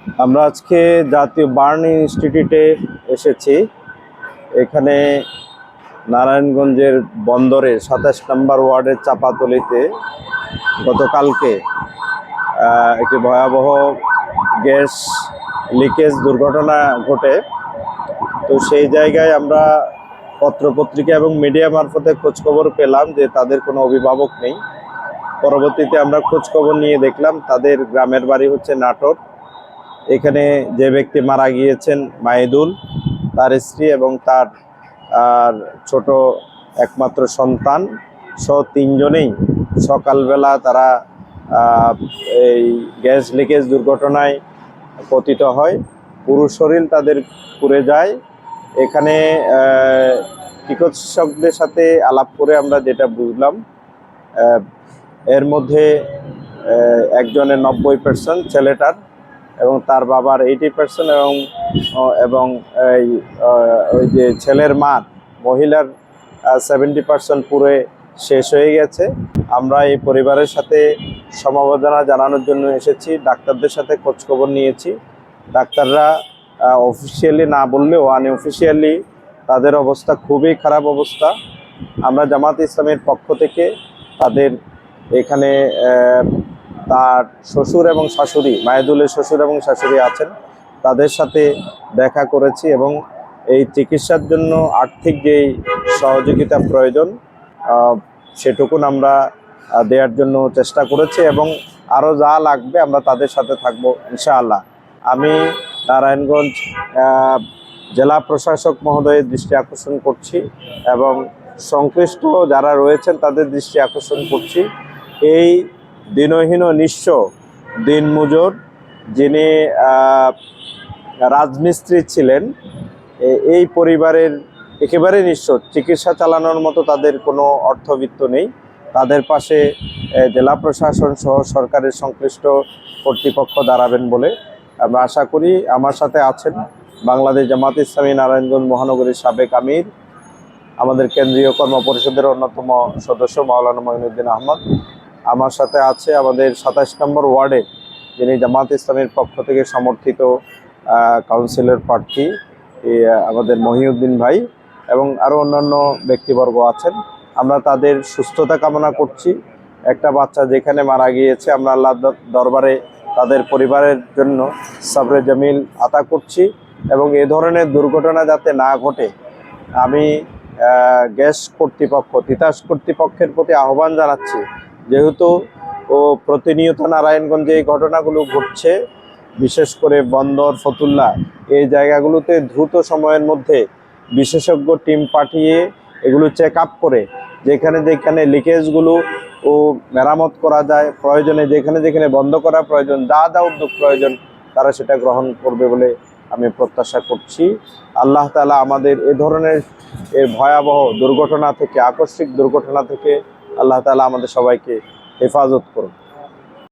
আমরা আজকে জাতীয় বার্ন ইনস্টিটিউটে এসেছি। এখানে নারায়ণগঞ্জের বন্দরের ২৭ নম্বর ওয়ার্ডের চাপাতলিতে গতকালকে একটি ভয়াবহ গ্যাস লিকেজ দুর্ঘটনা ঘটে। তো সেই জায়গায় আমরা পত্রপত্রিকা এবং মিডিয়া মারফতে খোঁজখবর পেলাম যে তাদের কোনো অভিভাবক নেই। পরবর্তীতে আমরা খোঁজখবর নিয়ে দেখলাম তাদের গ্রামের বাড়ি হচ্ছে নাটোর। এখানে যে ব্যক্তি মারা গিয়েছেন মাহিদুল, তার স্ত্রী এবং তার ছোট একমাত্র সন্তান সহ তিনজনেই সকালবেলা তারা এই গ্যাস লিকেজ দুর্ঘটনায় পতিত হয়। পুরো শরীর তাদের পুড়ে যায়। এখানে চিকিৎসকদের সাথে আলাপ করে আমরা যেটা বুঝলাম, এর মধ্যে একজনের 90% ছেলেটার এবং তার বাবার 80% এবং ওই যে ছেলের মা মহিলার 70% পুরে শেষ হয়ে গেছে। আমরা এই পরিবারের সাথে সমবেদনা জানানোর জন্য এসেছি। ডাক্তারদের সাথে খোঁজখবর নিয়েছি। ডাক্তাররা অফিসিয়ালি না বললেও আনঅফিসিয়ালি তাদের অবস্থা খুবই খারাপ অবস্থা। আমরা জামাত ইসলামের পক্ষ থেকে তাদের এখানে তার শ্বশুর এবং শাশুড়ি, মাহিদুলের শ্বশুর এবং শাশুড়ি আছেন, তাদের সাথে দেখা করেছি এবং এই চিকিৎসার জন্য আর্থিক যেই সহযোগিতা প্রয়োজন সেটুকুন আমরা দেওয়ার জন্য চেষ্টা করেছি এবং আরও যা লাগবে আমরা তাদের সাথে থাকবো ইনশাআল্লাহ। আমি নারায়ণগঞ্জ জেলা প্রশাসক মহোদয়ের দৃষ্টি আকর্ষণ করছি এবং সংশ্লিষ্ট যারা রয়েছেন তাদের দৃষ্টি আকর্ষণ করছি, এই দিনহীন নিঃস্ব দিনমজুর যিনি রাজমিস্ত্রি ছিলেন, এই পরিবারের একেবারে নিঃস্ব, চিকিৎসা চালানোর মতো তাদের কোনো অর্থবিত্ত নেই। তাদের পাশে জেলা প্রশাসন সহ সরকারের সংশ্লিষ্ট কর্তৃপক্ষ দাঁড়াবেন বলে আমরা আশা করি। আমার সাথে আছেন বাংলাদেশ জামাত ইসলামী নারায়ণগঞ্জ মহানগরীর সাবেক আমির, আমাদের কেন্দ্রীয় কর্ম পরিষদের অন্যতম সদস্য মাওলানা মঈনুদ্দিন আহমদ। আমার সাথে আছে আমাদের ২৭ নম্বর ওয়ার্ডে যিনি জামাত ইসলামের পক্ষ থেকে সমর্থিত কাউন্সিলর প্রার্থী আমাদের মহিউদ্দিন ভাই এবং আরও অন্যান্য ব্যক্তিবর্গ আছেন। আমরা তাদের সুস্থতা কামনা করছি। একটা বাচ্চা যেখানে মারা গিয়েছে, আমরা আল্লাহ দরবারে তাদের পরিবারের জন্য সবরে জামিল আতা করছি এবং এ ধরনের দুর্ঘটনা যাতে না ঘটে আমি গ্যাস কর্তৃপক্ষ, তিতাস কর্তৃপক্ষের প্রতি আহ্বান জানাচ্ছি। যেহেতু প্রতিনিয়ত নারায়ণগঞ্জে এই ঘটনাগুলো ঘটছে, বিশেষ করে বন্দর, ফতুল্লা এই জায়গাগুলোতে দ্রুত সময়ের মধ্যে বিশেষজ্ঞ টিম পাঠিয়ে এগুলো চেক আপ করে যেখানে যেখানে লিকেজগুলো মেরামত করা যায়, প্রয়োজনে যেখানে যেখানে বন্ধ করা প্রয়োজন, যা উদ্যোগ প্রয়োজন তারা সেটা গ্রহণ করবে বলে আমি প্রত্যাশা করছি। আল্লাহ তাআলা আমাদের এ ধরনের ভয়াবহ দুর্ঘটনা থেকে, আকস্মিক দুর্ঘটনা থেকে আল্লাহ তাআলা আমাদের সবাইকে হেফাজত করুন।